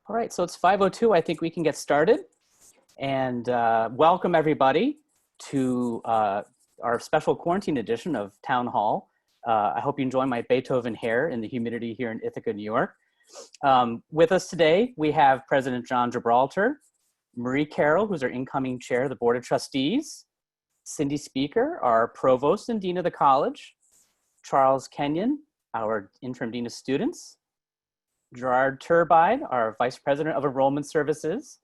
All right, so it's 5:02. I think we can get started. And welcome everybody to our special quarantine edition of Town Hall. I hope you enjoy my Beethoven hair in the humidity here in Ithaca, New York. With us today, we have President John Gibralter, Marie Carroll, who's our incoming chair of the Board of Trustees, Cindy Speaker, our provost and dean of the college, Charles Kenyon, our interim dean of students, Gerard Turbide, our Vice President of Enrollment Services,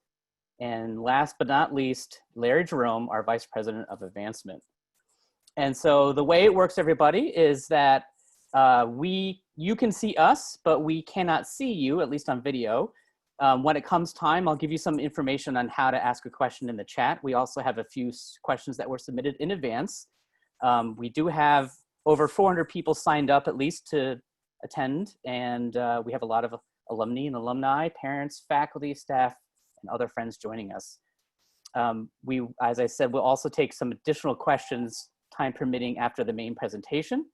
and last but not least, Larry Jerome, our Vice President of Advancement. And so the way it works, everybody, is that you can see us, but we cannot see you, at least on video. When it comes time, I'll give you some information on how to ask a question in the chat. We also have a few questions that were submitted in advance. We do have over 400 people signed up at least to attend, and we have a lot of alumni and alumni, parents, faculty, staff, and other friends joining us. As I said, we'll also take some additional questions, time permitting, after the main presentation.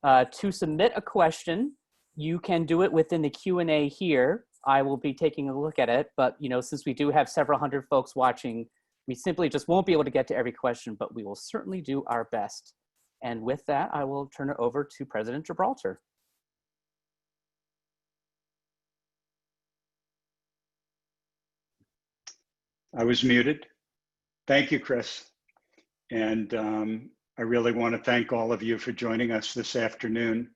To submit a question, you can do it within the Q&A here. I will be taking a look at it, but since we do have several hundred folks watching, we simply just won't be able to get to every question, but we will certainly do our best. And with that, I will turn it over to President Gibralter. I was muted. Thank you, Chris. And I really want to thank all of you for joining us this afternoon.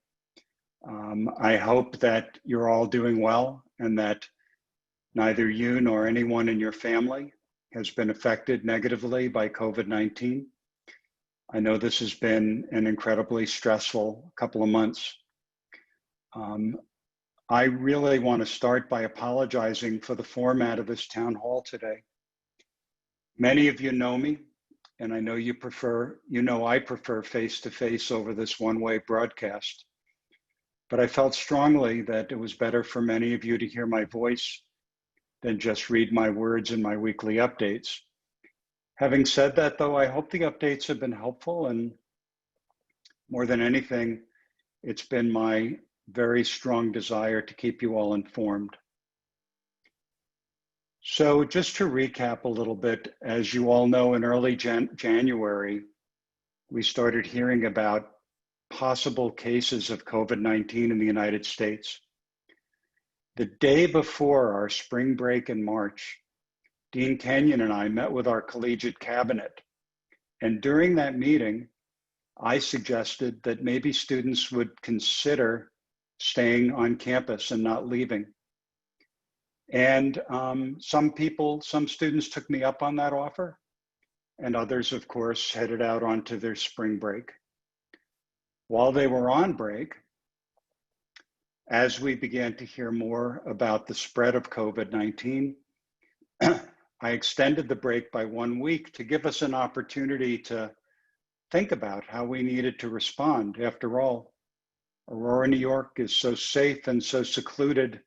I hope that you're all doing well and that neither you nor anyone in your family has been affected negatively by COVID-19. I know this has been an incredibly stressful couple of months. I really want to start by apologizing for the format of this town hall today. Many of you know me, and I know I prefer face-to-face over this one-way broadcast. But I felt strongly that it was better for many of you to hear my voice than just read my words in my weekly updates. Having said that, though, I hope the updates have been helpful, and more than anything, it's been my very strong desire to keep you all informed. So just to recap a little bit, as you all know, in early January, we started hearing about possible cases of COVID-19 in the United States. The day before our spring break in March, Dean Kenyon and I met with our collegiate cabinet. And during that meeting, I suggested that maybe students would consider staying on campus and not leaving. And some students took me up on that offer, and others, of course, headed out onto their spring break. While they were on break, as we began to hear more about the spread of COVID-19, I extended the break by 1 week to give us an opportunity to think about how we needed to respond. After all, Aurora, New York is so safe and so secluded,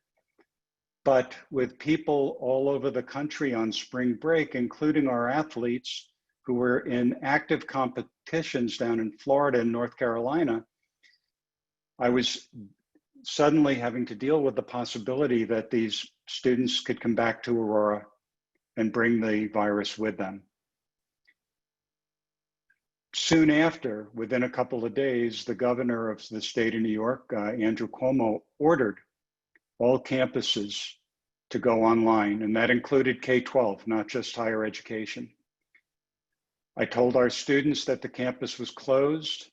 but with people all over the country on spring break, including our athletes who were in active competitions down in Florida and North Carolina, I was suddenly having to deal with the possibility that these students could come back to Aurora and bring the virus with them. Soon after, within a couple of days, the governor of the state of New York, Andrew Cuomo, ordered all campuses to go online, and that included K-12, not just higher education. I told our students that the campus was closed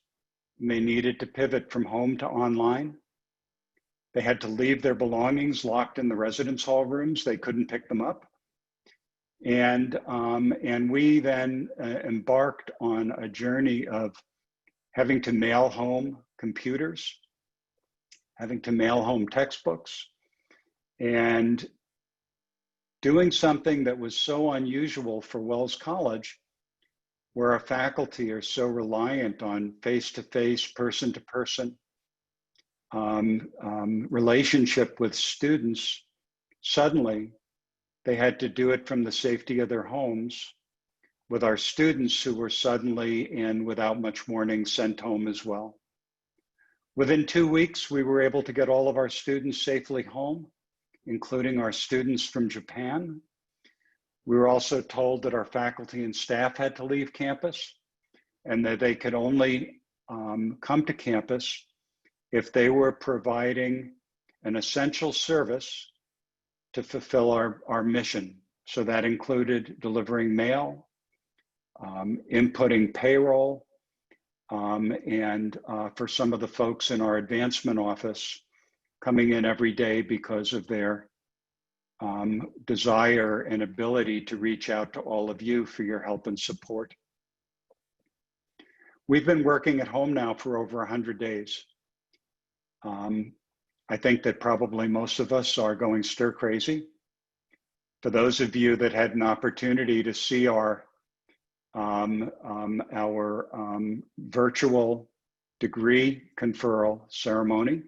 and they needed to pivot from home to online. They had to leave their belongings locked in the residence hall rooms. They couldn't pick them up. And we then embarked on a journey of having to mail home computers, having to mail home textbooks, and doing something that was so unusual for Wells College, where our faculty are so reliant on face-to-face, person-to-person relationship with students. Suddenly, they had to do it from the safety of their homes with our students who were suddenly and without much warning sent home as well. Within 2 weeks, we were able to get all of our students safely home. including our students from Japan. We were also told that our faculty and staff had to leave campus and that they could only come to campus if they were providing an essential service to fulfill our mission. So that included delivering mail, inputting payroll, and for some of the folks in our advancement office, coming in every day because of their desire and ability to reach out to all of you for your help and support. We've been working at home now for over 100 days. I think that probably most of us are going stir crazy. For those of you that had an opportunity to see our virtual degree conferral ceremony,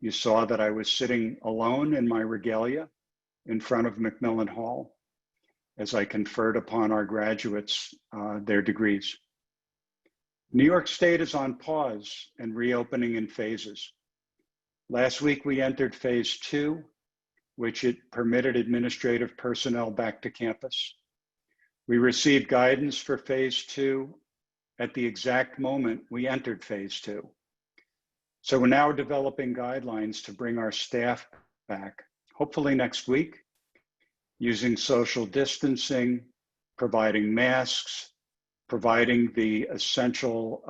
you saw that I was sitting alone in my regalia in front of Macmillan Hall as I conferred upon our graduates their degrees. New York State is on pause and reopening in phases. Last week we entered phase 2, which it permitted administrative personnel back to campus. We received guidance for phase 2 at the exact moment we entered phase 2. So we're now developing guidelines to bring our staff back, hopefully next week, using social distancing, providing masks, providing the essential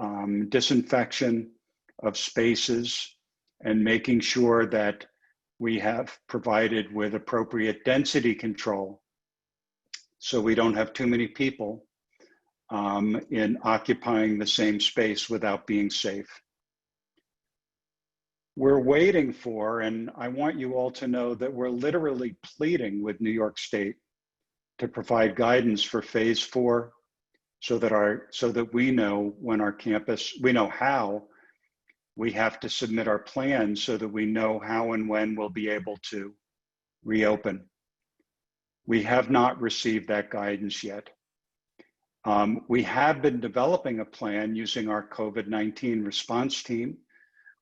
disinfection of spaces, and making sure that we have provided with appropriate density control so we don't have too many people in occupying the same space without being safe. We're waiting for, and I want you all to know that we're literally pleading with New York State to provide guidance for phase 4 so that we know when our campus, we know how we have to submit our plans so that we know how and when we'll be able to reopen. We have not received that guidance yet. We have been developing a plan using our COVID-19 response team,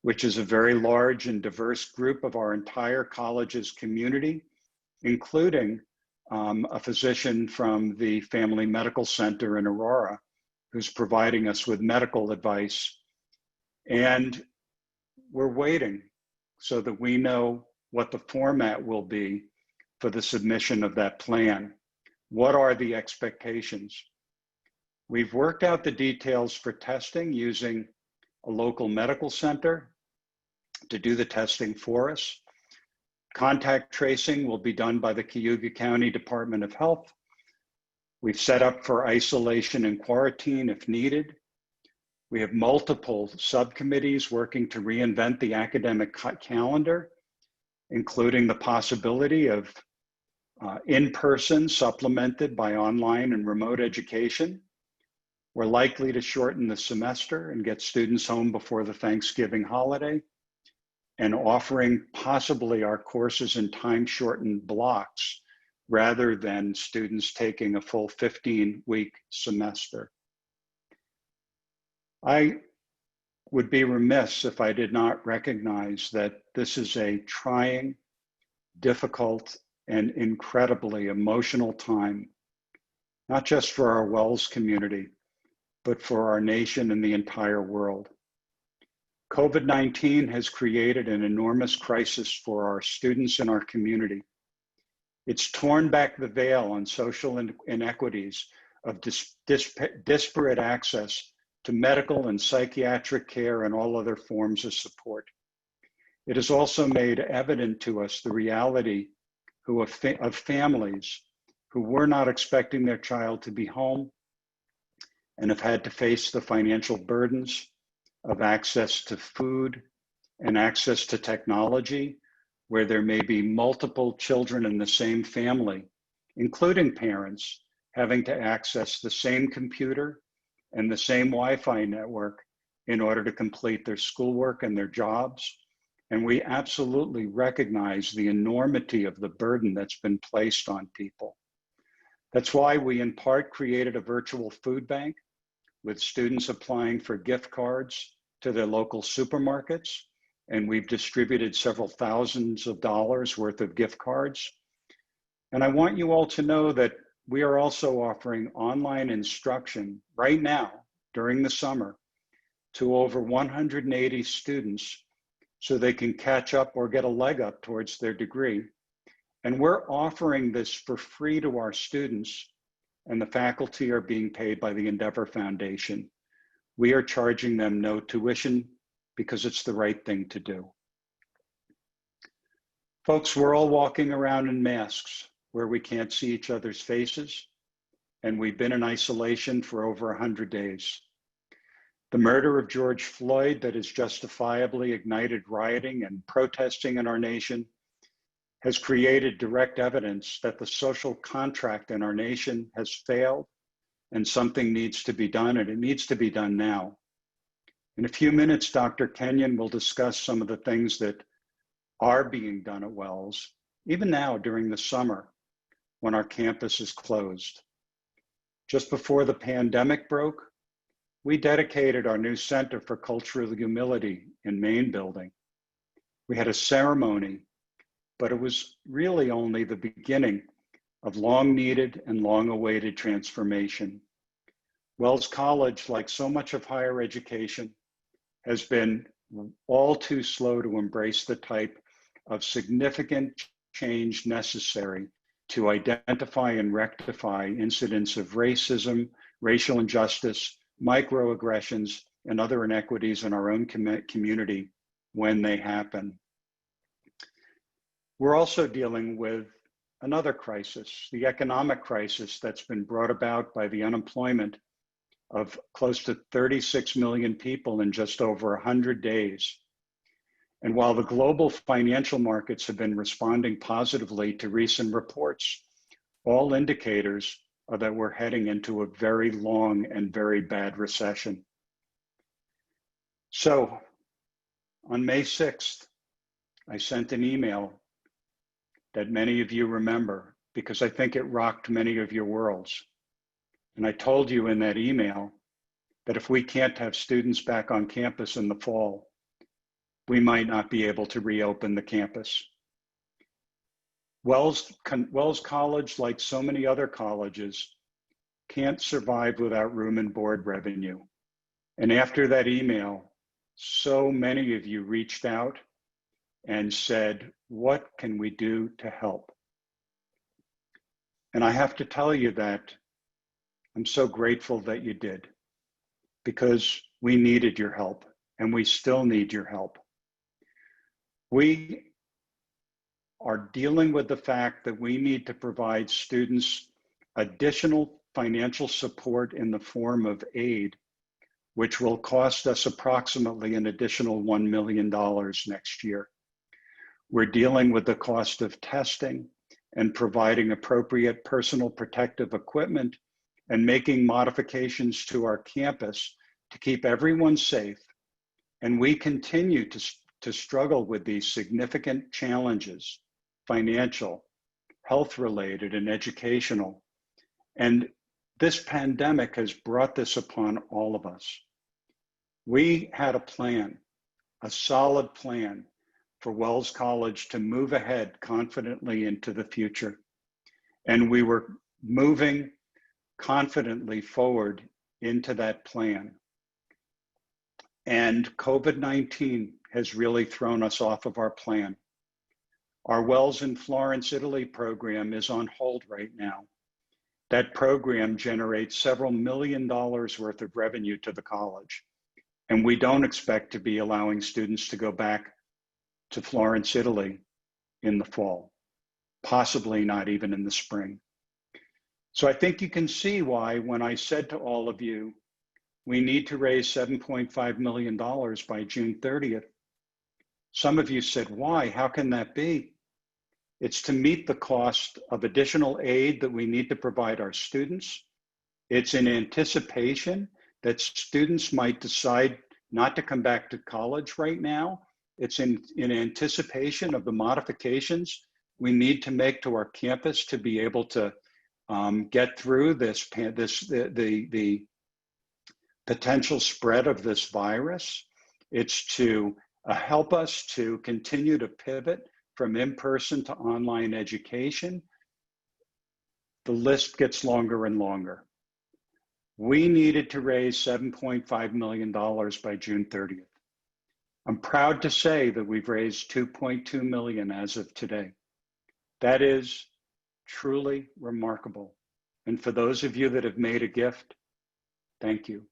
which is a very large and diverse group of our entire college's community, including a physician from the Family Medical Center in Aurora, who's providing us with medical advice. And we're waiting so that we know what the format will be for the submission of that plan. What are the expectations? We've worked out the details for testing using a local medical center to do the testing for us. Contact tracing will be done by the Cayuga County Department of Health. We've set up for isolation and quarantine if needed. We have multiple subcommittees working to reinvent the academic calendar, including the possibility of in-person supplemented by online and remote education. We're likely to shorten the semester and get students home before the Thanksgiving holiday, and offering possibly our courses in time-shortened blocks rather than students taking a full 15-week semester. I would be remiss if I did not recognize that this is a trying, difficult, and incredibly emotional time, not just for our Wells community, but for our nation and the entire world. COVID-19 has created an enormous crisis for our students and our community. It's torn back the veil on social inequities of disparate access to medical and psychiatric care and all other forms of support. It has also made evident to us the reality of families who were not expecting their child to be home and have had to face the financial burdens of access to food and access to technology, where there may be multiple children in the same family, including parents, having to access the same computer and the same Wi-Fi network in order to complete their schoolwork and their jobs. And we absolutely recognize the enormity of the burden that's been placed on people. That's why we in part created a virtual food bank with students applying for gift cards to their local supermarkets and we've distributed several thousands of dollars worth of gift cards. And I want you all to know that we are also offering online instruction right now during the summer to over 180 students so they can catch up or get a leg up towards their degree. And we're offering this for free to our students, and the faculty are being paid by the Endeavor Foundation. We are charging them no tuition because it's the right thing to do. Folks, we're all walking around in masks where we can't see each other's faces, and we've been in isolation for over 100 days. The murder of George Floyd that has justifiably ignited rioting and protesting in our nation has created direct evidence that the social contract in our nation has failed and something needs to be done, and it needs to be done now. In a few minutes, Dr. Kenyon will discuss some of the things that are being done at Wells, even now during the summer when our campus is closed. Just before the pandemic broke, we dedicated our new Center for Cultural Humility in Main Building. We had a ceremony, but it was really only the beginning of long-needed and long-awaited transformation. Wells College, like so much of higher education, has been all too slow to embrace the type of significant change necessary to identify and rectify incidents of racism, racial injustice, microaggressions, and other inequities in our own community when they happen. We're also dealing with another crisis, the economic crisis that's been brought about by the unemployment of close to 36 million people in just over 100 days. And while the global financial markets have been responding positively to recent reports, all indicators are that we're heading into a very long and very bad recession. So on May 6th, I sent an email that many of you remember because I think it rocked many of your worlds. And I told you in that email that if we can't have students back on campus in the fall, we might not be able to reopen the campus. Wells College, like so many other colleges, can't survive without room and board revenue. And after that email, so many of you reached out and said, what can we do to help? And I have to tell you that I'm so grateful that you did, because we needed your help and we still need your help. We are dealing with the fact that we need to provide students additional financial support in the form of aid, which will cost us approximately an additional $1 million next year. We're dealing with the cost of testing and providing appropriate personal protective equipment and making modifications to our campus to keep everyone safe. And we continue to struggle with these significant challenges, financial, health-related, and educational. And this pandemic has brought this upon all of us. We had a plan, a solid plan for Wells College to move ahead confidently into the future. And we were moving confidently forward into that plan. And COVID-19 has really thrown us off of our plan. Our Wells in Florence, Italy program is on hold right now. That program generates several $1 million worth of revenue to the college. And we don't expect to be allowing students to go back to Florence, Italy in the fall, possibly not even in the spring. So I think you can see why when I said to all of you, we need to raise $7.5 million by June 30th. Some of you said, why? How can that be? It's to meet the cost of additional aid that we need to provide our students. It's in anticipation that students might decide not to come back to college right now. It's in anticipation of the modifications we need to make to our campus to be able to get through the potential spread of this virus. It's to help us to continue to pivot from in-person to online education. The list gets longer and longer. We needed to raise $7.5 million by June 30th. I'm proud to say that we've raised $2.2 million as of today. That is truly remarkable. And for those of you that have made a gift, thank you,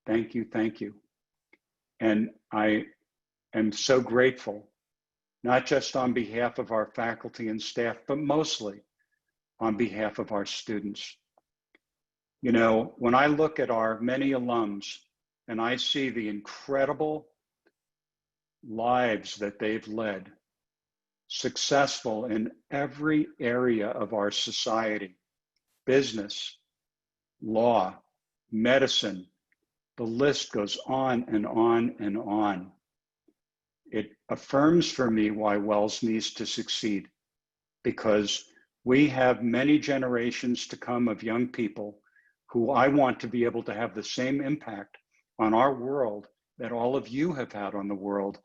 thank you, thank you. And I am so grateful, not just on behalf of our faculty and staff, but mostly on behalf of our students. You know, when I look at our many alums and I see the incredible lives that they've led, successful in every area of our society, business, law, medicine, the list goes on and on and on. It affirms for me why Wells needs to succeed, because we have many generations to come of young people who I want to be able to have the same impact on our world that all of you have had on the world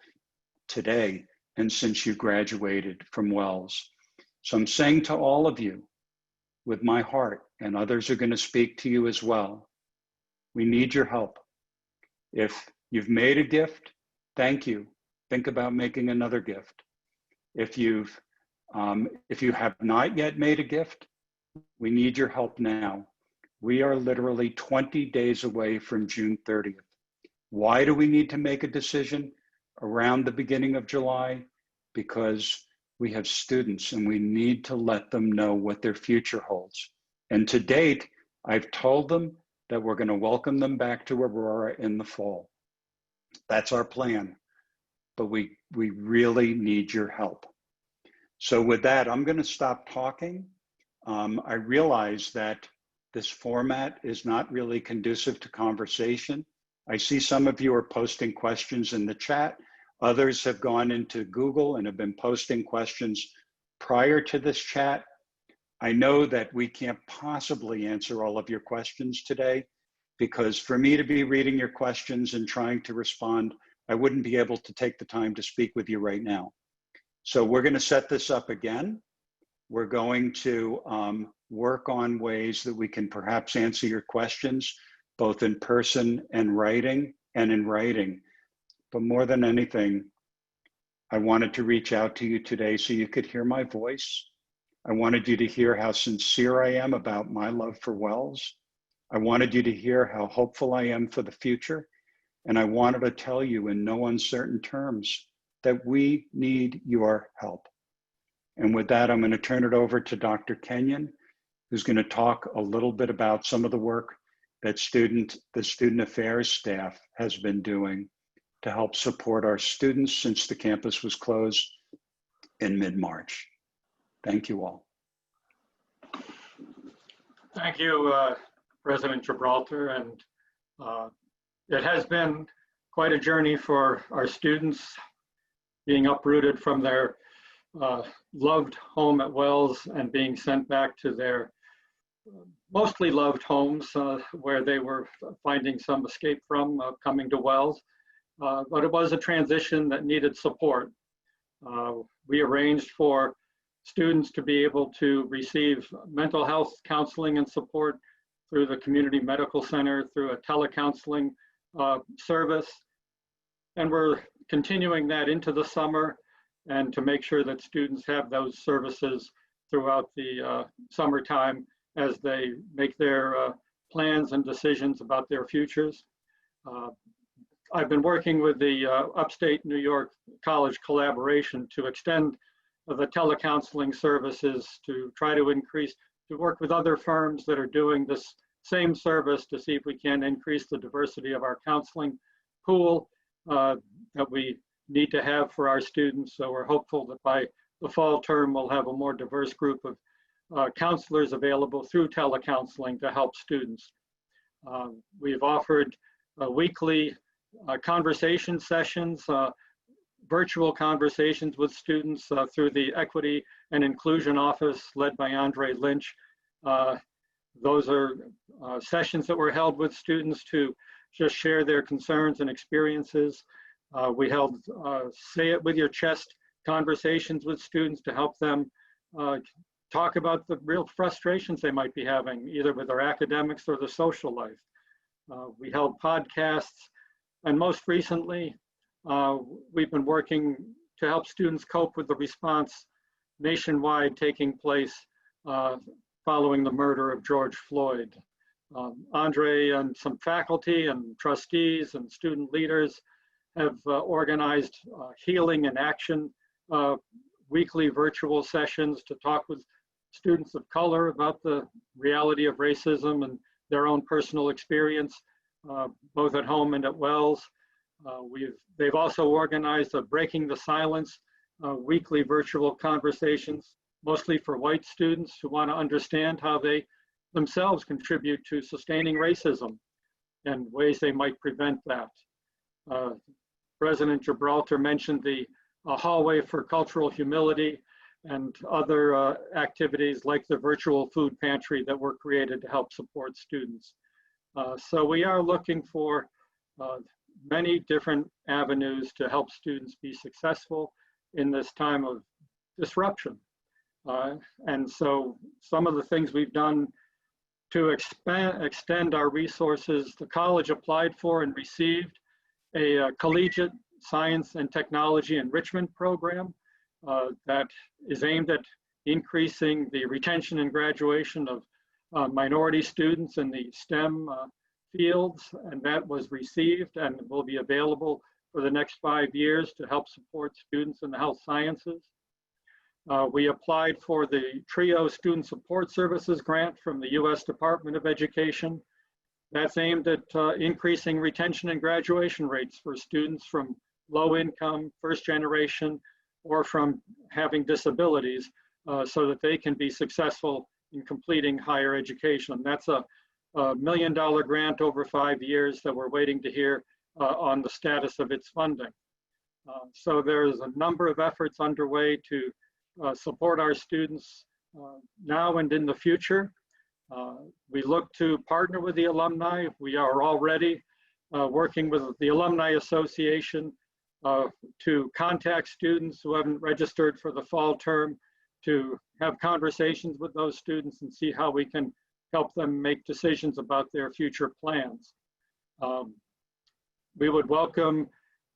today and since you graduated from Wells. So I'm saying to all of you with my heart, and others are going to speak to you as well, we need your help. If you've made a gift, thank you. Think about making another gift. If you have not yet made a gift, we need your help now. We are literally 20 days away from June 30th. Why do we need to make a decision around the beginning of July? Because we have students and we need to let them know what their future holds. And to date, I've told them that we're going to welcome them back to Aurora in the fall. That's our plan, but we really need your help. So with that, I'm going to stop talking. I realize that this format is not really conducive to conversation. I see some of you are posting questions in the chat. Others have gone into Google and have been posting questions prior to this chat. I know that we can't possibly answer all of your questions today, because for me to be reading your questions and trying to respond, I wouldn't be able to take the time to speak with you right now. So we're going to set this up again. We're going to work on ways that we can perhaps answer your questions, both in person and in writing. But more than anything, I wanted to reach out to you today so you could hear my voice. I wanted you to hear how sincere I am about my love for Wells. I wanted you to hear how hopeful I am for the future. And I wanted to tell you in no uncertain terms that we need your help. And with that, I'm going to turn it over to Dr. Kenyon, who's going to talk a little bit about some of the work that the Student Affairs staff has been doing to help support our students since the campus was closed in mid-March. Thank you all. Thank you, President Gibralter. And it has been quite a journey for our students, being uprooted from their loved home at Wells and being sent back to their mostly loved homes where they were finding some escape from coming to Wells. But it was a transition that needed support. We arranged for students to be able to receive mental health counseling and support through the Community Medical Center, through a telecounseling service. And we're continuing that into the summer, and to make sure that students have those services throughout the summertime as they make their plans and decisions about their futures. I've been working with the Upstate New York College Collaboration to extend the telecounseling services, to try to work with other firms that are doing this same service to see if we can increase the diversity of our counseling pool that we need to have for our students. So we're hopeful that by the fall term, we'll have a more diverse group of counselors available through telecounseling to help students. We've offered weekly conversation sessions, virtual conversations with students through the Equity and Inclusion Office led by Lynch. Those are sessions that were held with students to just share their concerns and experiences. We held say it with your chest conversations with students to help them talk about the real frustrations they might be having, either with their academics or their social life. We held podcasts, and most recently, we've been working to help students cope with the response nationwide taking place following the murder of George Floyd. Andre and some faculty and trustees and student leaders have organized healing and action weekly virtual sessions to talk with students of color about the reality of racism and their own personal experience, both at home and at Wells. They've also organized a Breaking the Silence weekly virtual conversations, mostly for white students who want to understand how they themselves contribute to sustaining racism and ways they might prevent that. President Gibralter mentioned the hallway for cultural humility and other activities like the virtual food pantry that were created to help support students. So we are looking for many different avenues to help students be successful in this time of disruption. And so some of the things we've done to extend our resources, the college applied for and received a collegiate science and technology enrichment program that is aimed at increasing the retention and graduation of minority students in the STEM fields, and that was received and will be available for the next 5 years to help support students in the health sciences. We applied for the TRIO Student Support Services grant from the U.S. Department of Education. That's aimed at increasing retention and graduation rates for students from low income, first generation, or from having disabilities so that they can be successful in completing higher education. That's a $1 million grant over 5 years that we're waiting to hear on the status of its funding. So there's a number of efforts underway to support our students now and in the future. We look to partner with the alumni. We are already working with the Alumni Association to contact students who haven't registered for the fall term, to have conversations with those students and see how we can help them make decisions about their future plans. We would welcome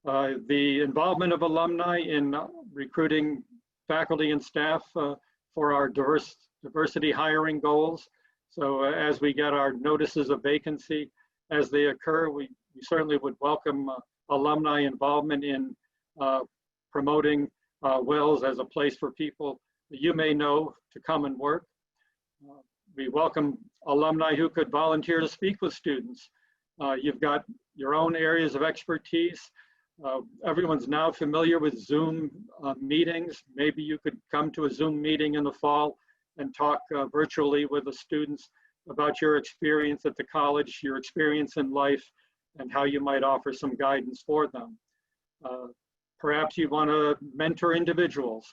the involvement of alumni in recruiting faculty and staff for our diversity hiring goals. So as we get our notices of vacancy as they occur, we certainly would welcome alumni involvement in promoting Wells as a place for people that you may know to come and work. We welcome alumni who could volunteer to speak with students. You've got your own areas of expertise. Everyone's now familiar with Zoom meetings. Maybe you could come to a Zoom meeting in the fall and talk virtually with the students about your experience at the college, your experience in life, and how you might offer some guidance for them. Perhaps you want to mentor individuals.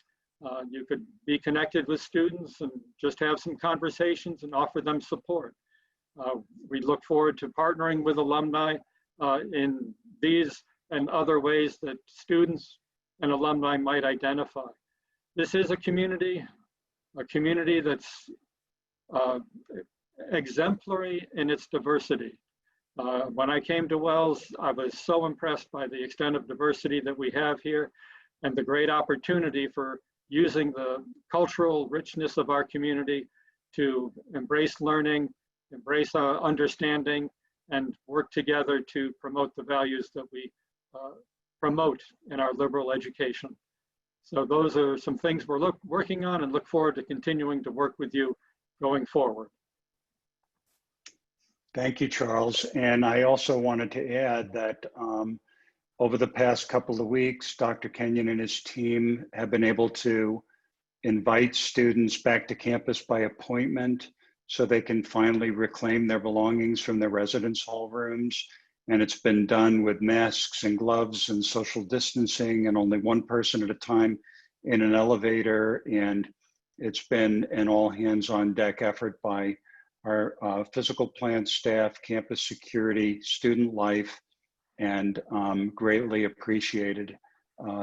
You could be connected with students and just have some conversations and offer them support. We look forward to partnering with alumni in these and other ways that students and alumni might identify. This is a community that's exemplary in its diversity. When I came to Wells, I was so impressed by the extent of diversity that we have here and the great opportunity for using the cultural richness of our community to embrace learning, embrace understanding, and work together to promote the values that we promote in our liberal education. So those are some things we're working on and look forward to continuing to work with you going forward. Thank you, Charles. And I also wanted to add that over the past couple of weeks, Dr. Kenyon and his team have been able to invite students back to campus by appointment so they can finally reclaim their belongings from their residence hall rooms. And it's been done with masks and gloves and social distancing and only one person at a time in an elevator. And it's been an all hands on deck effort by our physical plant staff, campus security, student life, and greatly appreciated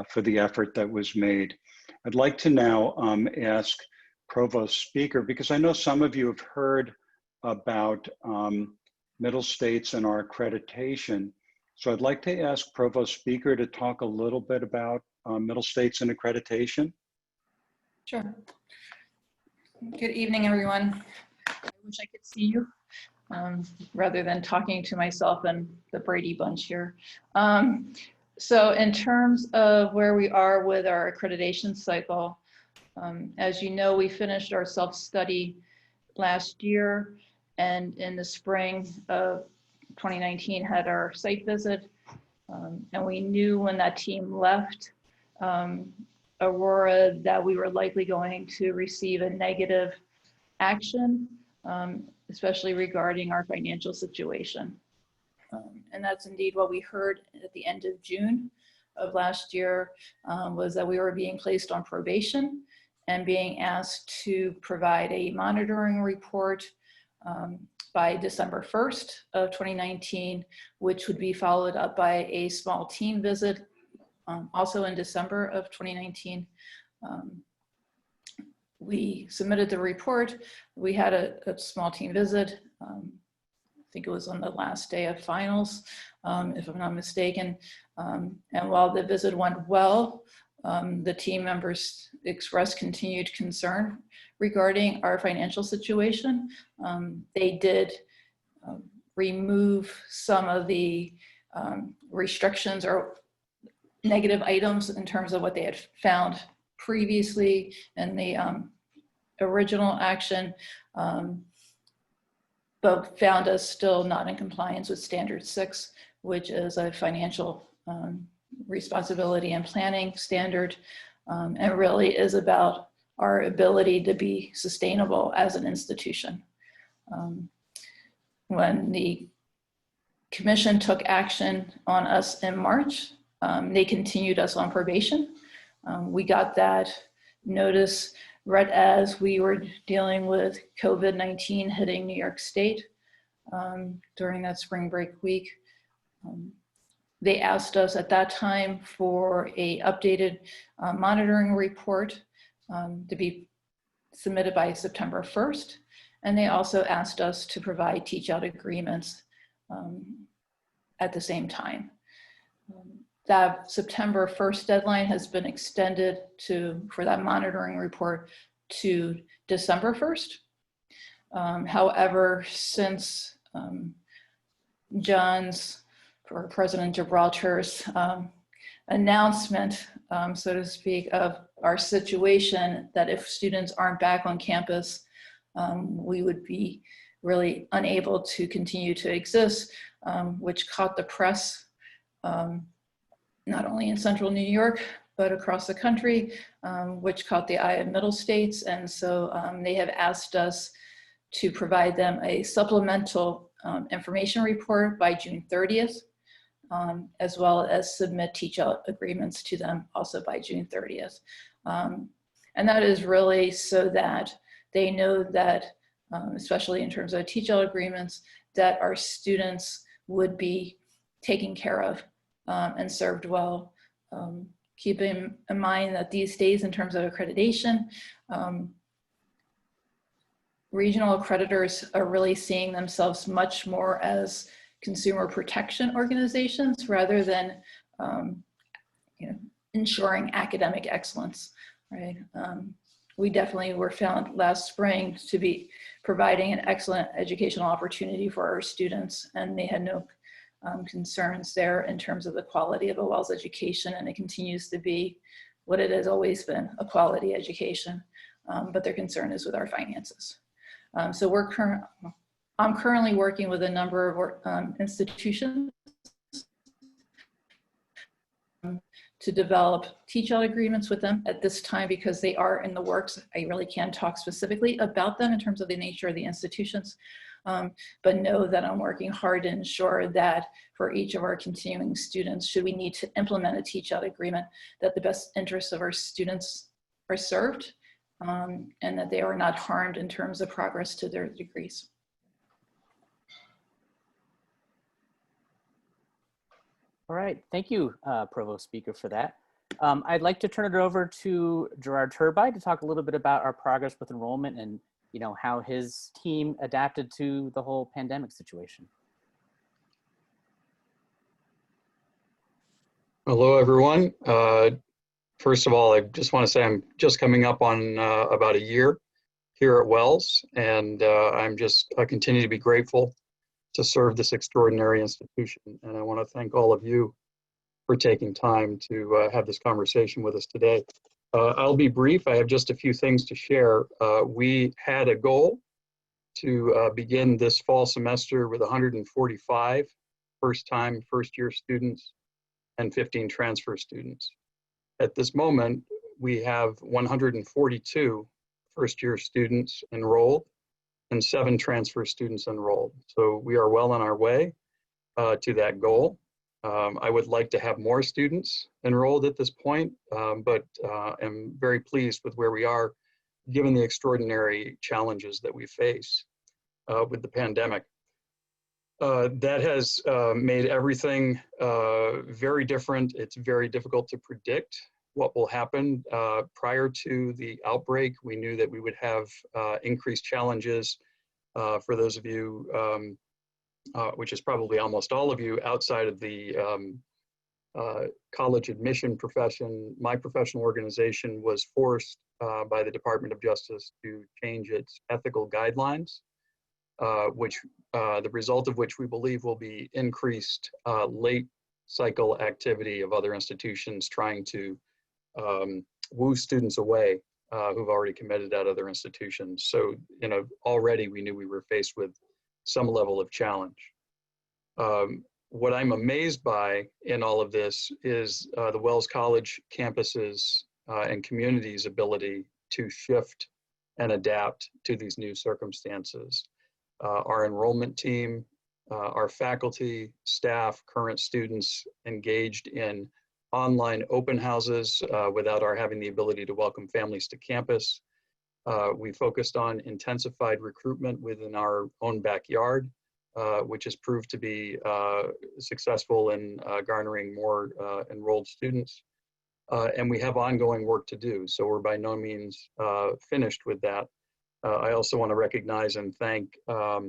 for the effort that was made. I'd like to now ask Provost Speaker, because I know some of you have heard about Middle States and our accreditation. So I'd like to ask Provost Speaker to talk a little bit about Middle States and accreditation. Sure. Good evening, everyone. I wish I could see you rather than talking to myself and the Brady Bunch here. So in terms of where we are with our accreditation cycle, as you know, we finished our self-study last year, and in the spring of 2019 had our site visit, and we knew when that team left Aurora that we were likely going to receive a negative action, especially regarding our financial situation. And that's indeed what we heard at the end of June of last year, was that we were being placed on probation and being asked to provide a monitoring report by December 1st of 2019, which would be followed up by a small team visit also in December of 2019. We submitted the report. We had a small team visit. I think it was on the last day of finals, if I'm not mistaken. And while the visit went well, the team members expressed continued concern regarding our financial situation. They did remove some of the restrictions or negative items in terms of what they had found previously in the original action, but found us still not in compliance with Standard 6, which is a financial responsibility and planning standard, and really is about our ability to be sustainable as an institution. When the commission took action on us in March, they continued us on probation. We got that notice right as we were dealing with COVID-19 hitting New York State during that spring break week. They asked us at that time for a updated monitoring report to be submitted by September 1st. And they also asked us to provide teach-out agreements at the same time. That September 1st deadline has been extended for that monitoring report to December 1st. However, since President Gibraltar's announcement, so to speak, of our situation, that if students aren't back on campus, we would be really unable to continue to exist, which caught the press, not only in central New York, but across the country, which caught the eye of Middle States. And so they have asked us to provide them a supplemental information report by June 30th, as well as submit teach-out agreements to them also by June 30th. And that is really so that they know that, especially in terms of teach-out agreements, that our students would be taken care of and served well. Keeping in mind that these days, in terms of accreditation, regional accreditors are really seeing themselves much more as consumer protection organizations rather than ensuring academic excellence, right? We definitely were found last spring to be providing an excellent educational opportunity for our students, and they had no concerns there in terms of the quality of a WELS education, and it continues to be what it has always been, a quality education, but their concern is with our finances. So I'm currently working with a number of institutions to develop teach-out agreements with them at this time because they are in the works. I really can't talk specifically about them in terms of the nature of the institutions, but know that I'm working hard to ensure that for each of our continuing students, should we need to implement a teach-out agreement, that the best interests of our students are served and that they are not harmed in terms of progress to their degrees. All right, thank you, Provost Speaker, for that. I'd like to turn it over to Gerard Turbide to talk a little bit about our progress with enrollment and how his team adapted to the whole pandemic situation. Hello, everyone. First of all, I just want to say I'm just coming up on about a year here at Wells, and I continue to be grateful to serve this extraordinary institution. And I want to thank all of you for taking time to have this conversation with us today. I'll be brief. I have just a few things to share. We had a goal to begin this fall semester with 145 first-year students and 15 transfer students. At this moment, we have 142 first-year students enrolled and 7 transfer students enrolled. So we are well on our way to that goal. I would like to have more students enrolled at this point, but am very pleased with where we are given the extraordinary challenges that we face with the pandemic. That has made everything very different. It's very difficult to predict what will happen. Prior to the outbreak, we knew that we would have increased challenges for those of you, which is probably almost all of you, outside of the college admission profession. My professional organization was forced by the Department of Justice to change its ethical guidelines, which the result of which we believe will be increased late cycle activity of other institutions trying to woo students away who've already committed at other institutions. So, already we knew we were faced with some level of challenge. What I'm amazed by in all of this is the Wells College campuses and community's ability to shift and adapt to these new circumstances. Our enrollment team, our faculty, staff, current students engaged in online open houses without our having the ability to welcome families to campus. We focused on intensified recruitment within our own backyard, which has proved to be successful in garnering more enrolled students. And we have ongoing work to do, so we're by no means finished with that. I also want to recognize and thank the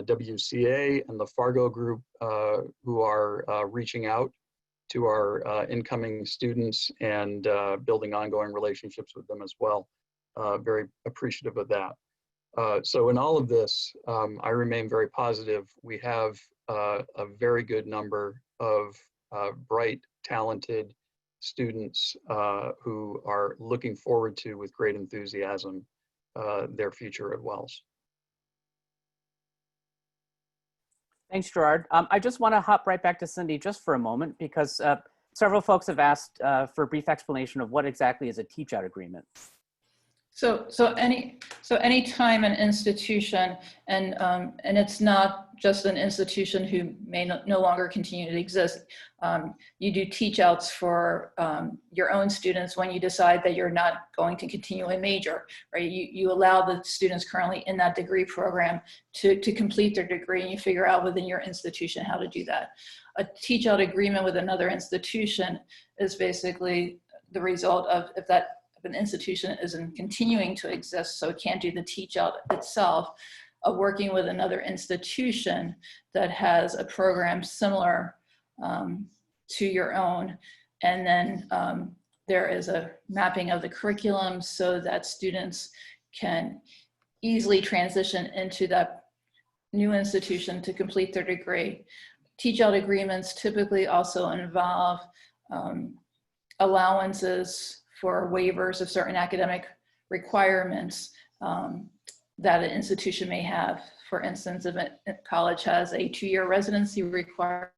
WCA and the Fargo group who are reaching out to our incoming students and building ongoing relationships with them as well. Very appreciative of that. So in all of this, I remain very positive. We have a very good number of bright, talented students who are looking forward to, with great enthusiasm, their future at Wells. Thanks, Gerard. I just want to hop right back to Cindy just for a moment because several folks have asked for a brief explanation of what exactly is a teach-out agreement. So any time an institution, and it's not just an institution who may no longer continue to exist, you do teach outs for your own students when you decide that you're not going to continue a major, right? You allow the students currently in that degree program to complete their degree, and you figure out within your institution how to do that. A teach out agreement with another institution is basically the result of if an institution isn't continuing to exist, so it can't do the teach out itself, of working with another institution that has a program similar to your own. And then there is a mapping of the curriculum so that students can easily transition into that new institution to complete their degree. Teach out agreements typically also involve allowances for waivers of certain academic requirements that an institution may have. For instance, if a college has a 2-year residency requirement,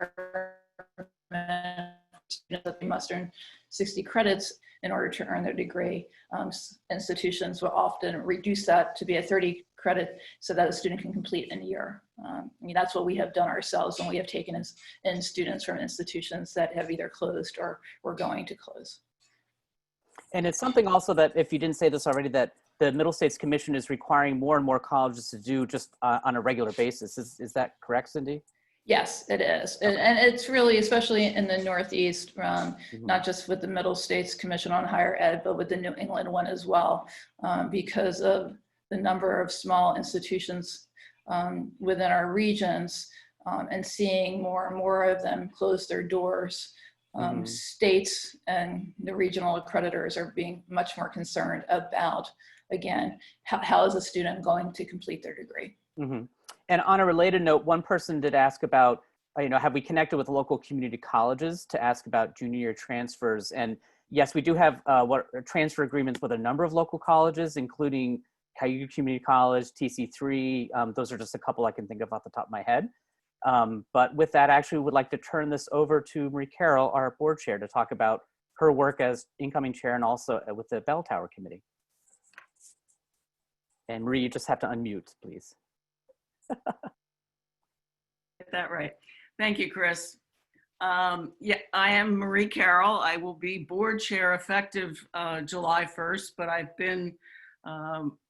that they must earn 60 credits in order to earn their degree. Institutions will often reduce that to be a 30 credit so that a student can complete in a year. I mean, that's what we have done ourselves when we have taken in students from institutions that have either closed or were going to close. And it's something also that, if you didn't say this already, that the Middle States Commission is requiring more and more colleges to do just on a regular basis. Is that correct, Cindy? Yes, it is. And it's really, especially in the Northeast, Mhm. not just with the Middle States Commission on Higher Ed, but with the New England one as well, because of the number of small institutions within our regions, and seeing more and more of them close their doors. Mhm. States and the regional accreditors are being much more concerned about, again, how is a student going to complete their degree? Mhm. And on a related note, one person did ask about, have we connected with local community colleges to ask about junior year transfers? And yes, we do have transfer agreements with a number of local colleges, including Cayuga Community College, TC3. Those are just a couple I can think of off the top of my head. But with that, I actually would like to turn this over to Marie Carroll, our board chair, to talk about her work as incoming chair and also with the Bell Tower Committee. And Marie, you just have to unmute, please. Get that right. Thank you, Chris. Yeah, I am Marie Carroll. I will be board chair effective July 1st, but I've been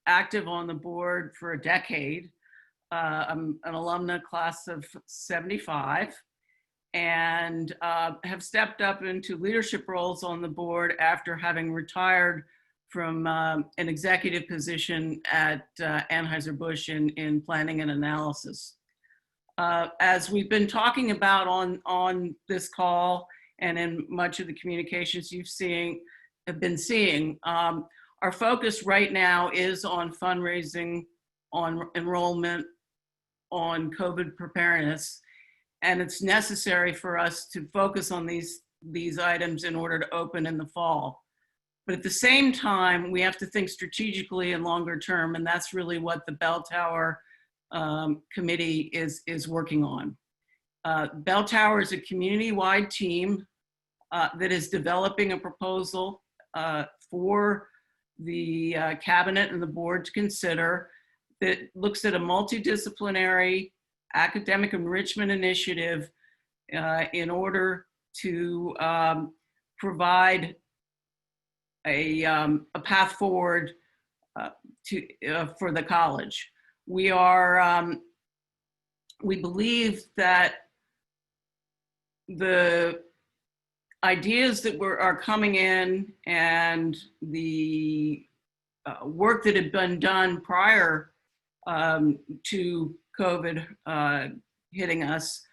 active on the board for a decade. I'm an alumna class of 75 and have stepped up into leadership roles on the board after having retired from an executive position at Anheuser-Busch in planning and analysis. As we've been talking about on this call and in much of the communications have been seeing, our focus right now is on fundraising, on enrollment, on COVID preparedness, and it's necessary for us to focus on these items in order to open in the fall. But at the same time, we have to think strategically and longer term, and that's really what the Bell Tower committee is working on. Bell Tower is a community-wide team that is developing a proposal for the cabinet and the board to consider that looks at a multidisciplinary academic enrichment initiative in order to provide a path forward for the college. We believe that the ideas that are coming in and the work that had been done prior to COVID hitting us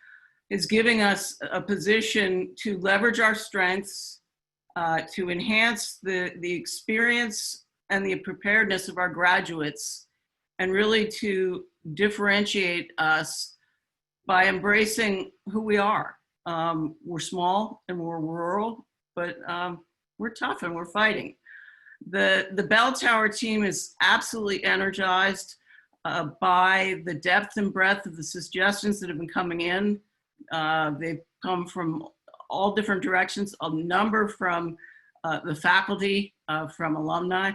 is giving us a position to leverage our strengths, to enhance the experience and the preparedness of our graduates, and really to differentiate us by embracing who we are. We're small and we're rural, but we're tough and we're fighting. The Bell Tower team is absolutely energized by the depth and breadth of the suggestions that have been coming in. They've come from all different directions, a number from the faculty, from alumni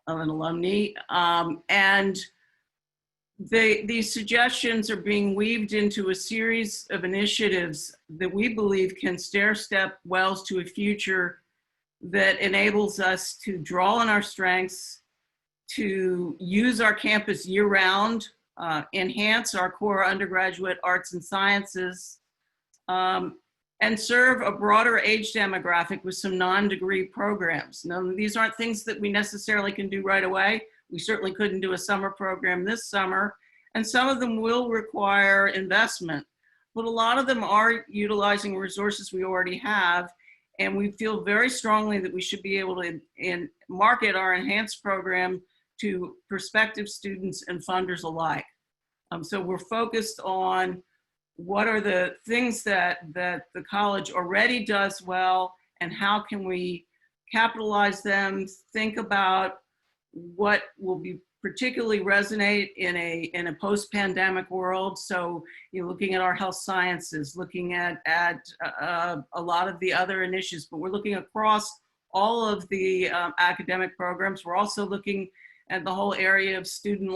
and alumni. And these suggestions are being weaved into a series of initiatives that we believe can stair-step Wells to a future that enables us to draw on our strengths, to use our campus year-round, enhance our core undergraduate arts and sciences, and serve a broader age demographic with some non-degree programs. Now, these aren't things that we necessarily can do right away. We certainly couldn't do a summer program this summer, and some of them will require investment, but a lot of them are utilizing resources we already have, and we feel very strongly that we should be able to market our enhanced program to prospective students and funders alike. So we're focused on what are the things that the college already does well, and how can we capitalize them, think about what will be particularly resonate in a post-pandemic world. So you're looking at our health sciences, looking at a lot of the other initiatives, but we're looking across all of the academic programs. We're also looking at the whole area of student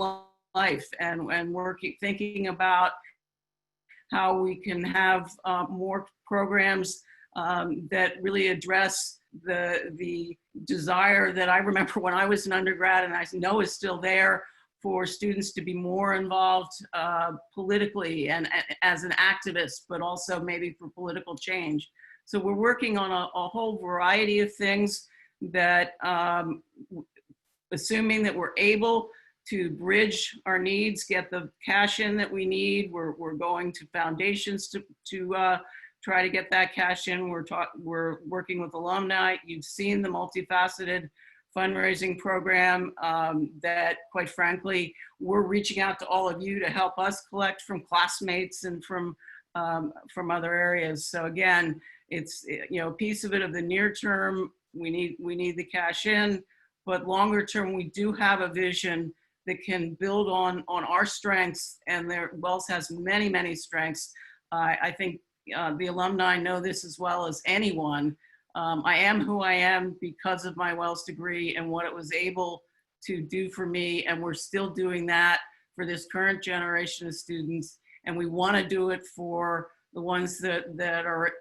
life and thinking about how we can have more programs that really address the desire that I remember when I was an undergrad, and I know is still there, for students to be more involved politically and as an activist, but also maybe for political change. So we're working on a whole variety of things that, assuming that we're able to bridge our needs, get the cash in that we need, we're going to foundations to try to get that cash in. We're working with alumni. You've seen the multifaceted fundraising program that, quite frankly, we're reaching out to all of you to help us collect from classmates and from other areas. So again, it's, you know, a piece of it of the near term, we need the cash in, but longer term, we do have a vision that can build on our strengths, and Wells has many, many strengths. I think the alumni know this as well as anyone. I am who I am because of my Wells degree and what it was able to do for me, and we're still doing that for this current generation of students, and we want to do it for the ones that are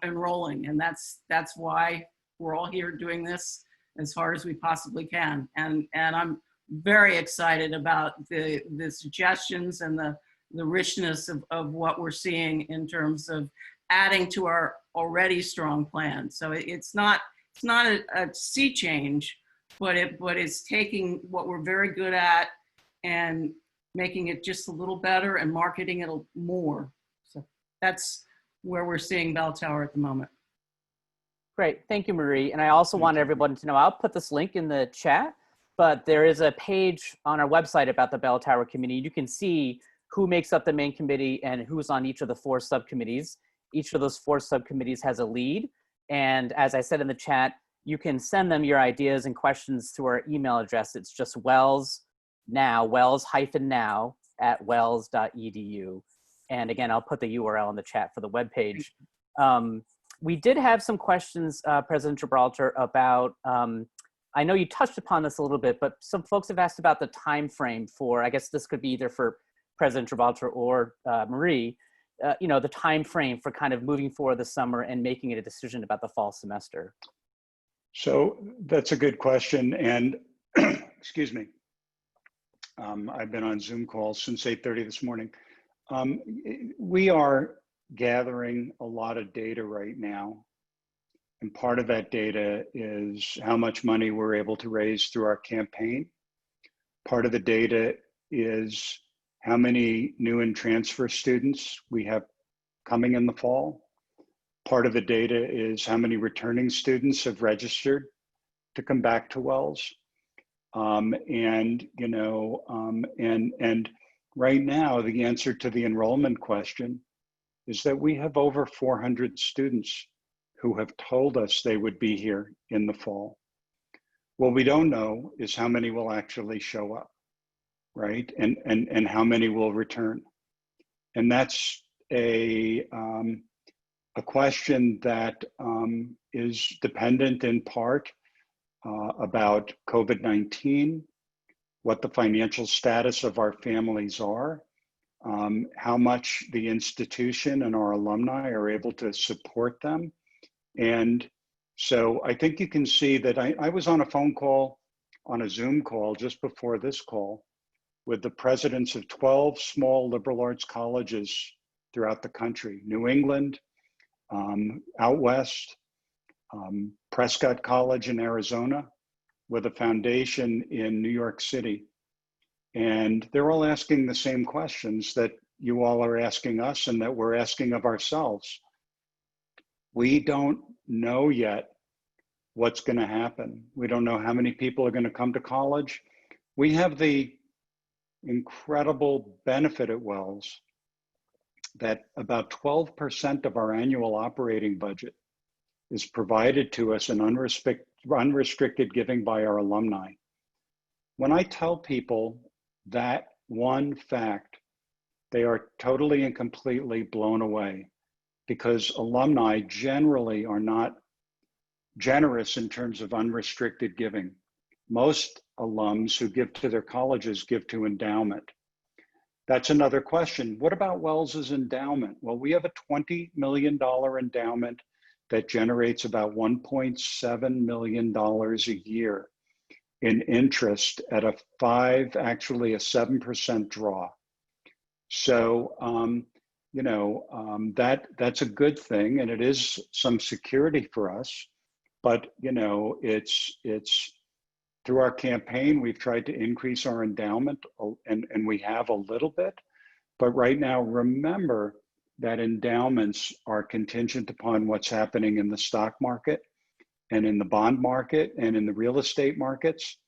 enrolling, and that's why we're all here doing this as hard as we possibly can. And I'm very excited about the suggestions and the richness of what we're seeing in terms of adding to our already strong plan. So it's not a sea change, but it's taking what we're very good at and making it just a little better and marketing it more. So that's where we're seeing Bell Tower at the moment. Great, thank you, Marie. And I also want everyone to know, I'll put this link in the chat, but there is a page on our website about the Bell Tower Committee. You can see who makes up the main committee and who's on each of the 4 subcommittees. Each of those 4 subcommittees has a lead. And as I said in the chat, you can send them your ideas and questions through our email address. It's just wells-now @wells.edu. And again, I'll put the URL in the chat for the webpage. We did have some questions, President Gibralter, about, I know you touched upon this a little bit, but some folks have asked about the time frame for, I guess this could be either for President Gibralter or Marie, you know, the time frame for kind of moving forward this summer and making a decision about the fall semester. So that's a good question. And excuse me, I've been on Zoom calls since 8:30 this morning. We are gathering a lot of data right now. And part of that data is how much money we're able to raise through our campaign. Part of the data is how many new and transfer students we have coming in the fall. Part of the data is how many returning students have registered to come back to Wells. And right now, the answer to the enrollment question is that we have over 400 students who have told us they would be here in the fall. What we don't know is how many will actually show up, right? And how many will return. And that's a question that is dependent in part about COVID-19, what the financial status of our families are, how much the institution and our alumni are able to support them. And so I think you can see that I was on a phone call, on a Zoom call just before this call with the presidents of 12 small liberal arts colleges throughout the country, New England, out west, Prescott College in Arizona, with a foundation in New York City. And they're all asking the same questions that you all are asking us and that we're asking of ourselves. We don't know yet what's going to happen. We don't know how many people are going to come to college. We have the incredible benefit at Wells that about 12% of our annual operating budget is provided to us in unrestricted giving by our alumni. When I tell people that one fact, they are totally and completely blown away, because alumni generally are not generous in terms of unrestricted giving. Most alums who give to their colleges give to endowment. That's another question. What about Wells's endowment? Well, we have a $20 million endowment that generates about $1.7 million a year. in interest at a 7% draw. So, that's a good thing, and it is some security for us. But, it's through our campaign, we've tried to increase our endowment, and we have a little bit. But right now, remember that endowments are contingent upon what's happening in the stock market and in the bond market and in the real estate markets.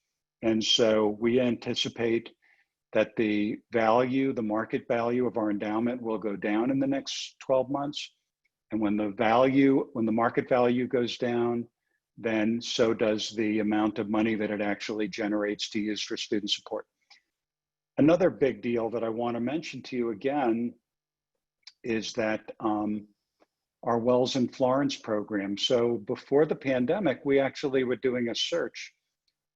And so we anticipate that the market value of our endowment will go down in the next 12 months. And when the market value goes down, then so does the amount of money that it actually generates to use for student support. Another big deal that I want to mention to you again is that our Wells in Florence program. So before the pandemic, we actually were doing a search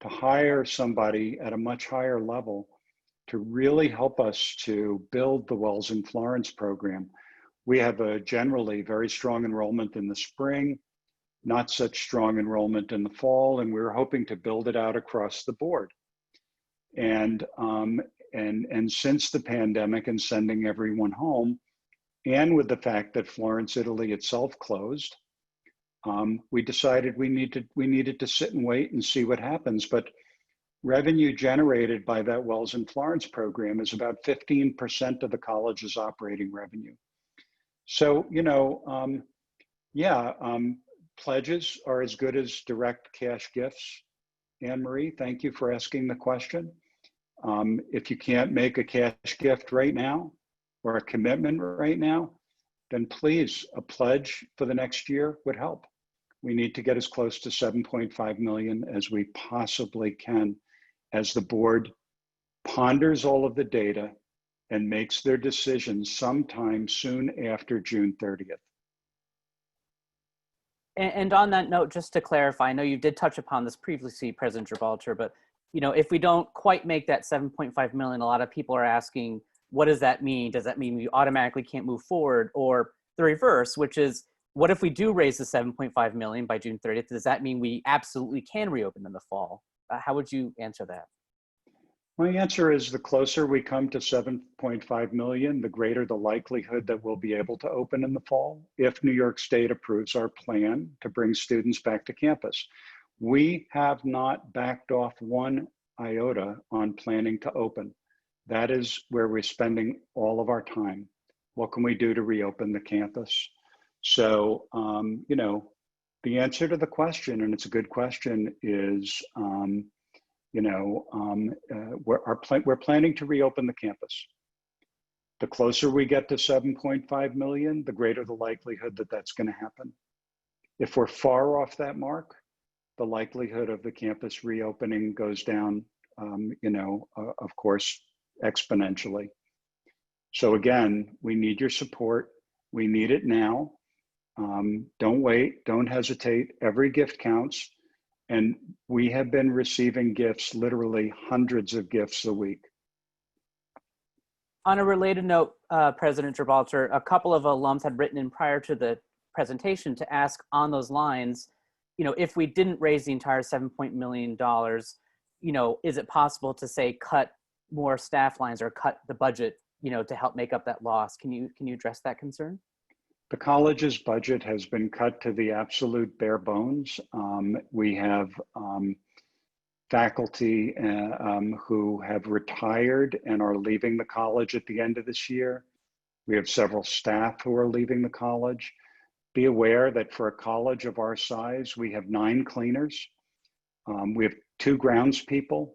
to hire somebody at a much higher level to really help us to build the Wells in Florence program. We have a generally very strong enrollment in the spring, not such strong enrollment in the fall, and we're hoping to build it out across the board. And since the pandemic and sending everyone home, and with the fact that Florence, Italy itself closed, we decided we needed to sit and wait and see what happens. But revenue generated by that Wells in Florence program is about 15% of the college's operating revenue. So, pledges are as good as direct cash gifts. Anne Marie, thank you for asking the question. If you can't make a cash gift right now or a commitment right now, then please, a pledge for the next year would help. We need to get as close to 7.5 million as we possibly can as the board ponders all of the data and makes their decisions sometime soon after June 30th. And on that note, just to clarify, I know you did touch upon this previously, President Gibralter, but if we don't quite make that 7.5 million, a lot of people are asking, what does that mean? Does that mean we automatically can't move forward? Or the reverse, which is, what if we do raise the 7.5 million by June 30th? Does that mean we absolutely can reopen in the fall? How would you answer that? My answer is the closer we come to 7.5 million, the greater the likelihood that we'll be able to open in the fall if New York State approves our plan to bring students back to campus. We have not backed off one iota on planning to open. That is where we're spending all of our time. What can we do to reopen the campus? So, the answer to the question, and it's a good question, is we're planning to reopen the campus. The closer we get to 7.5 million, the greater the likelihood that that's going to happen. If we're far off that mark, the likelihood of the campus reopening goes down, of course, exponentially. So again, we need your support. We need it now. Don't wait, don't hesitate. Every gift counts. And we have been receiving gifts, literally hundreds of gifts a week. On a related note, President Gibralter, a couple of alums had written in prior to the presentation to ask on those lines, if we didn't raise the entire $7 million, is it possible to say cut more staff lines or cut the budget, to help make up that loss? Can you address that concern? The college's budget has been cut to the absolute bare bones. We have faculty who have retired and are leaving the college at the end of this year. We have several staff who are leaving the college. Be aware that for a college of our size, we have 9 cleaners. We have 2 groundspeople.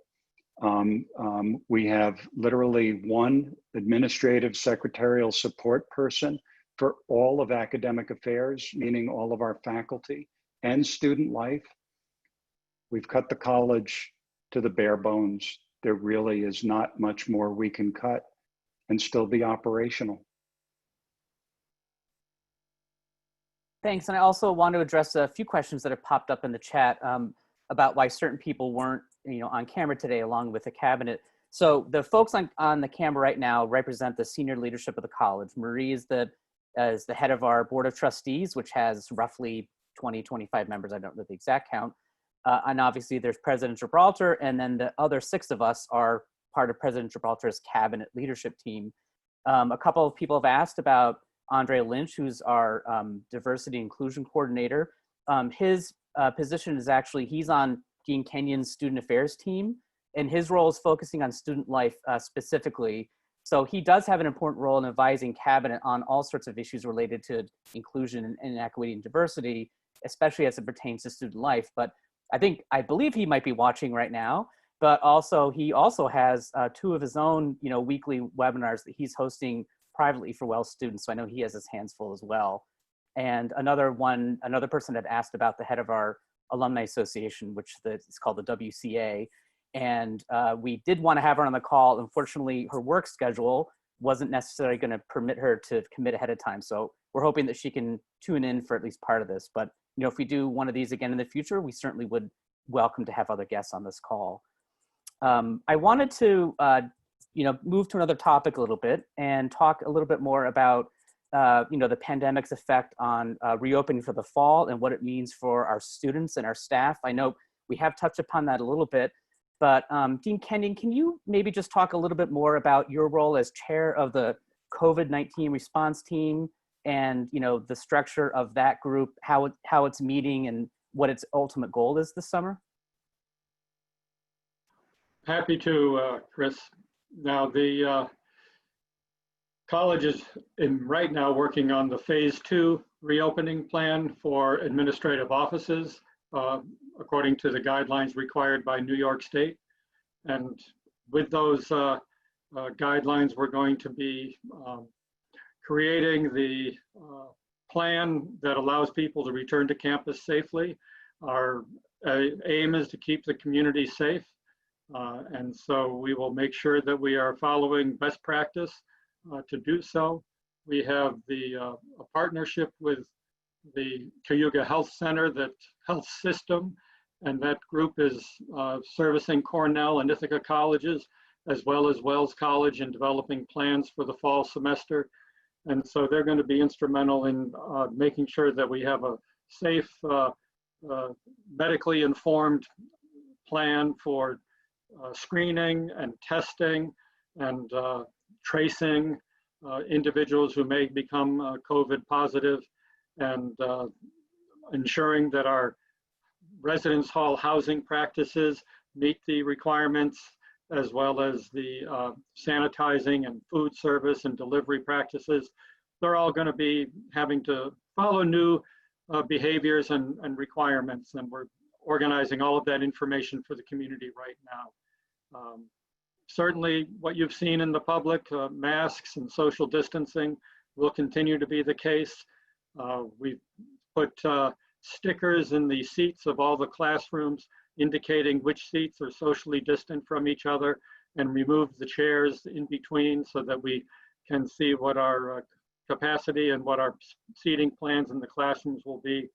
We have literally 1 administrative secretarial support person for all of academic affairs, meaning all of our faculty and student life. We've cut the college to the bare bones. There really is not much more we can cut and still be operational. Thanks. And I also want to address a few questions that have popped up in the chat about why certain people weren't, on camera today along with the cabinet. So the folks on the camera right now represent the senior leadership of the college. Marie is the head of our board of trustees, which has roughly 20, 25 members. I don't know the exact count. And obviously there's President Gibralter, and then the other 6 of us are part of President Gibraltar's cabinet leadership team. A couple of people have asked about Andre Lynch, who's our diversity inclusion coordinator. His position is actually, he's on Dean Kenyon's student affairs team, and his role is focusing on student life specifically. So he does have an important role in advising cabinet on all sorts of issues related to inclusion and equity and diversity, especially as it pertains to student life. But I believe he might be watching right now, but also he also has 2 of his own, weekly webinars that he's hosting privately for WELL students. So I know he has his hands full as well. And another person had asked about the head of our alumni association, which is called the WCA. And we did want to have her on the call. Unfortunately, her work schedule wasn't necessarily going to permit her to commit ahead of time. So we're hoping that she can tune in for at least part of this. But if we do one of these again in the future, we certainly would welcome to have other guests on this call. I wanted to move to another topic a little bit and talk a little bit more about the pandemic's effect on reopening for the fall and what it means for our students and our staff. I know we have touched upon that a little bit, but Dean Kenyon, can you maybe just talk a little bit more about your role as chair of the COVID-19 response team and the structure of that group, how it's meeting and what its ultimate goal is this summer? Happy to, Chris. Now the college is right now working on the phase 2 reopening plan for administrative offices, according to the guidelines required by New York State. And with those guidelines, we're going to be creating the plan that allows people to return to campus safely. Our aim is to keep the community safe. And so we will make sure that we are following best practice to do so. We have a partnership with the Cayuga Health Center, that health system, and that group is servicing Cornell and Ithaca colleges, as well as Wells College, in developing plans for the fall semester. And so they're going to be instrumental in making sure that we have a safe, medically informed plan for screening and testing and tracing individuals who may become COVID positive, and ensuring that our residence hall housing practices meet the requirements, as well as the sanitizing and food service and delivery practices. They're all going to be having to follow new behaviors and requirements, and we're organizing all of that information for the community right now. Certainly what you've seen in the public, masks and social distancing, will continue to be the case. We've put stickers in the seats of all the classrooms indicating which seats are socially distant from each other, and removed the chairs in between so that we can see what our capacity and what our seating plans in the classrooms will be.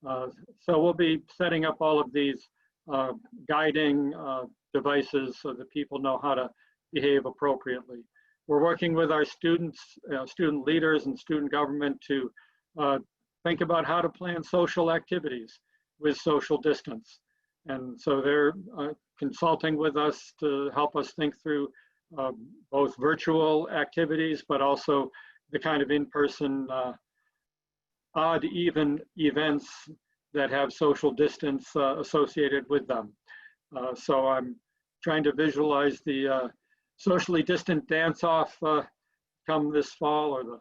So we'll be setting up all of these guiding devices so that people know how to behave appropriately. We're working with our students, student leaders and student government to think about how to plan social activities with social distance. And so they're consulting with us to help us think through both virtual activities, but also the kind of in-person odd even events that have social distance associated with them. So I'm trying to visualize the socially distant dance-off come this fall, or the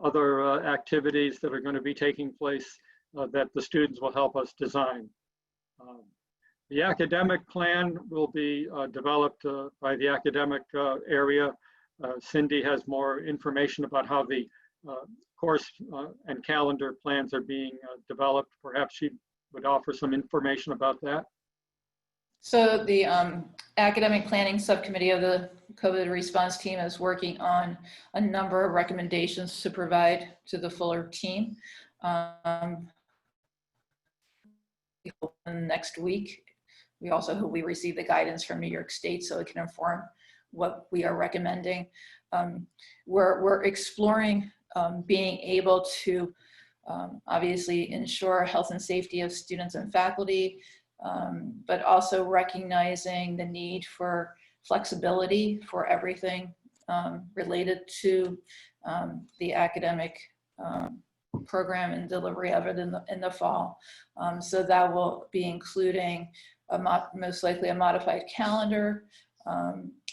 other activities that are going to be taking place that the students will help us design. The academic plan will be developed by the academic area. Cindy has more information about how the course and calendar plans are being developed. Perhaps she would offer some information about that. So the academic planning subcommittee of the COVID response team is working on a number of recommendations to provide to the fuller team. Next week, we also hope we receive the guidance from New York State so it can inform what we are recommending. We're exploring being able to obviously ensure health and safety of students and faculty, but also recognizing the need for flexibility for everything related to the academic program and delivery of it in the fall. So that will be including most likely a modified calendar.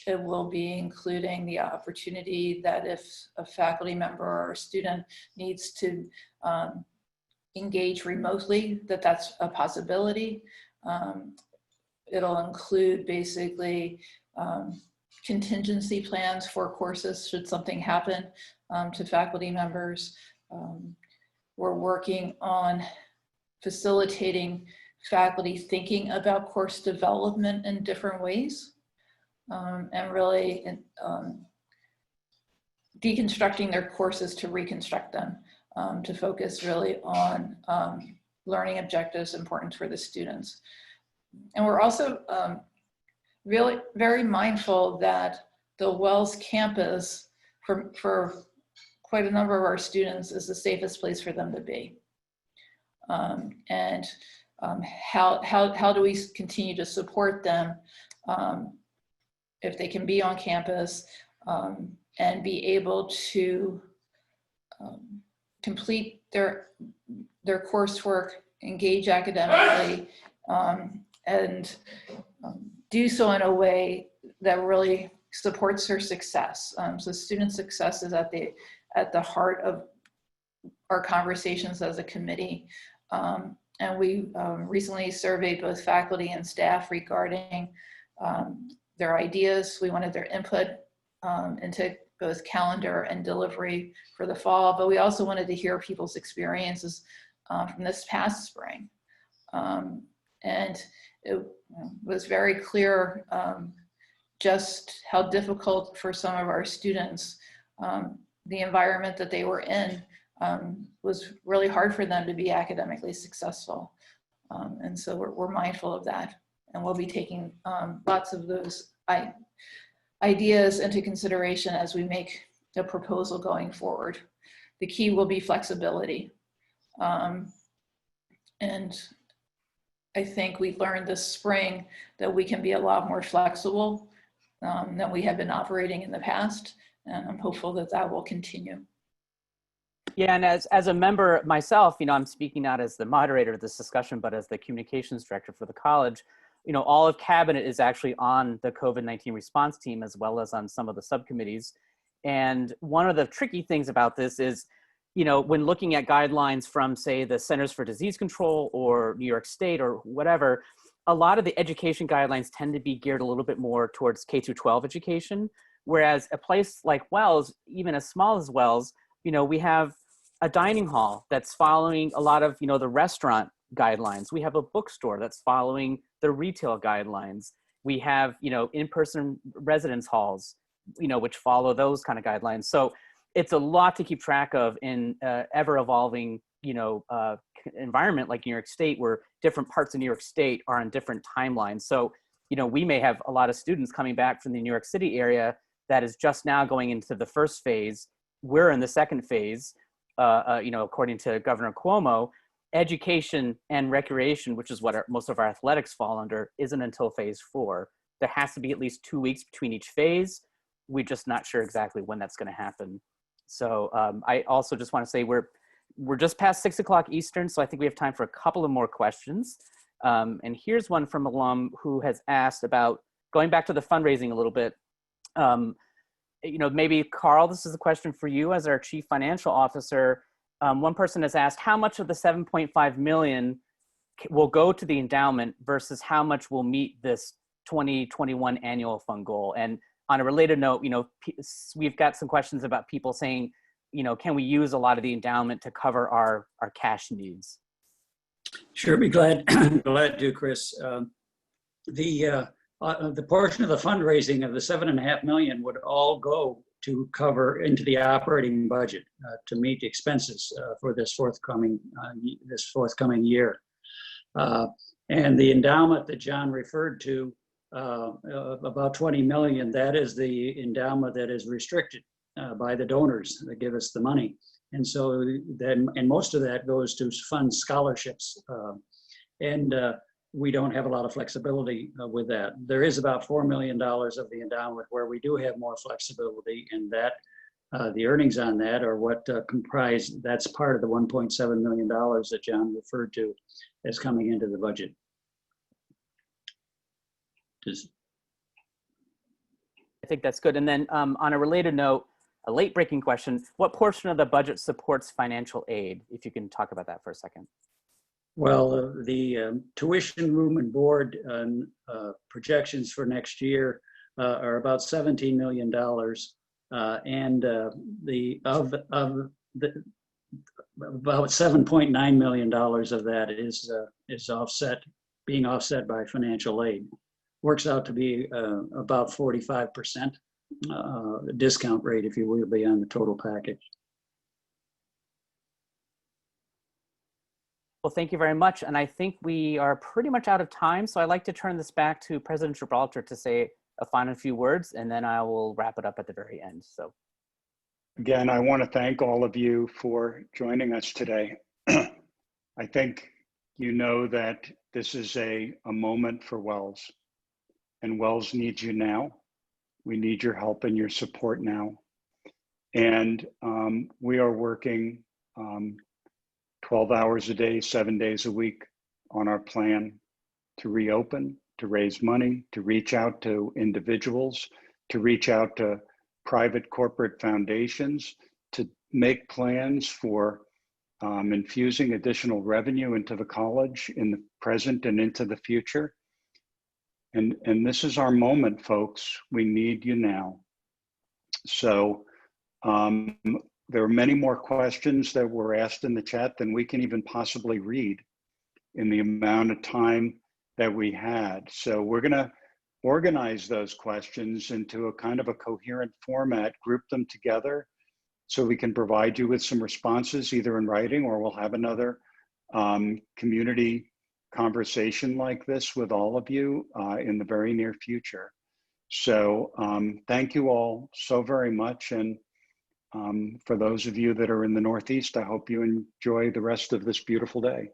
It will be including the opportunity that if a faculty member or a student needs to engage remotely, that's a possibility. It'll include basically contingency plans for courses should something happen to faculty members. We're working on facilitating faculty thinking about course development in different ways, and really deconstructing their courses to reconstruct them, to focus really on learning objectives important for the students. And we're also really very mindful that the Wells campus for quite a number of our students is the safest place for them to be. And how do we continue to support them if they can be on campus and be able to complete their coursework, engage academically, and do so in a way that really supports their success. So student success is at the heart of our conversations as a committee. And we recently surveyed both faculty and staff regarding their ideas. We wanted their input into both calendar and delivery for the fall, but we also wanted to hear people's experiences from this past spring. And it was very clear just how difficult for some of our students, the environment that they were in was really hard for them to be academically successful. And so we're mindful of that. And we'll be taking lots of those ideas into consideration as we make the proposal going forward. The key will be flexibility. And I think we learned this spring that we can be a lot more flexible than we have been operating in the past. And I'm hopeful that that will continue. Yeah, and as a member myself, I'm speaking not as the moderator of this discussion, but as the communications director for the college. All of cabinet is actually on the COVID-19 response team, as well as on some of the subcommittees. And one of the tricky things about this is, when looking at guidelines from, say, the Centers for Disease Control or New York State or whatever, a lot of the education guidelines tend to be geared a little bit more towards K-12 education. Whereas a place like Wells, even as small as Wells, we have a dining hall that's following a lot of, the restaurant guidelines. We have a bookstore that's following the retail guidelines. We have, in-person residence halls, which follow those kind of guidelines. So it's a lot to keep track of in ever evolving, environment like New York State, where different parts of New York State are on different timelines. So, we may have a lot of students coming back from the New York City area that is just now going into the first phase. We're in the second phase, according to Governor Cuomo. Education and recreation, which is what most of our athletics fall under, isn't until phase 4. There has to be at least 2 weeks between each phase. We're just not sure exactly when that's going to happen. So I also just want to say we're just past 6 o'clock Eastern, so I think we have time for a couple of more questions. And here's one from alum who has asked about going back to the fundraising a little bit. Maybe Carl, this is a question for you as our Chief Financial Officer. One person has asked how much of the 7.5 million will go to the endowment versus how much will meet this 2021 annual fund goal. And on a related note, we've got some questions about people saying, can we use a lot of the endowment to cover our cash needs? Sure, be glad to, Chris. The portion of the fundraising of the $7.5 million would all go to cover into the operating budget to meet the expenses for this forthcoming year. And the endowment that John referred to, about 20 million, that is the endowment that is restricted by the donors that give us the money. And so then, and most of that goes to fund scholarships. And we don't have a lot of flexibility with that. There is about $4 million of the endowment where we do have more flexibility, and that the earnings on that are what comprise, that's part of the $1.7 million that John referred to as coming into the budget. I think that's good. And then on a related note, a late breaking question, what portion of the budget supports financial aid? If you can talk about that for a second. Well, the tuition, room and board projections for next year are about $17 million. And about $7.9 million of that is being offset by financial aid. Works out to be about 45% discount rate, if you will, be on the total package. Well, thank you very much. And I think we are pretty much out of time. So I'd like to turn this back to President Gibralter to say a final few words, and then I will wrap it up at the very end. So again, I want to thank all of you for joining us today. I think you know that this is a moment for Wells, and Wells needs you now. We need your help and your support now. And we are working 12 hours a day, 7 days a week on our plan to reopen, to raise money, to reach out to individuals, to reach out to private corporate foundations, to make plans for infusing additional revenue into the college in the present and into the future. And this is our moment, folks. We need you now. So there are many more questions that were asked in the chat than we can even possibly read in the amount of time that we had. So we're going to organize those questions into a kind of a coherent format, group them together so we can provide you with some responses either in writing, or we'll have another community conversation like this with all of you in the very near future. So thank you all so very much. And for those of you that are in the Northeast, I hope you enjoy the rest of this beautiful day.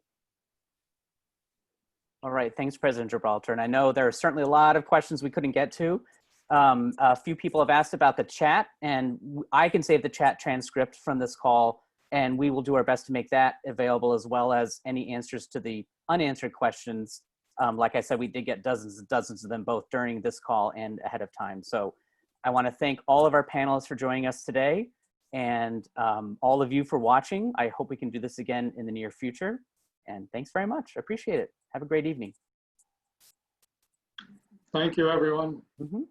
all right, thanks, President Gibralter. And I know there are certainly a lot of questions we couldn't get to. A few people have asked about the chat, and I can save the chat transcript from this call, and we will do our best to make that available, as well as any answers to the unanswered questions. Like I said, we did get dozens and dozens of them both during this call and ahead of time. So I want to thank all of our panelists for joining us today, and all of you for watching. I hope we can do this again in the near future. And thanks very much. I appreciate it. Have a great evening. Thank you, everyone. Mm-hmm.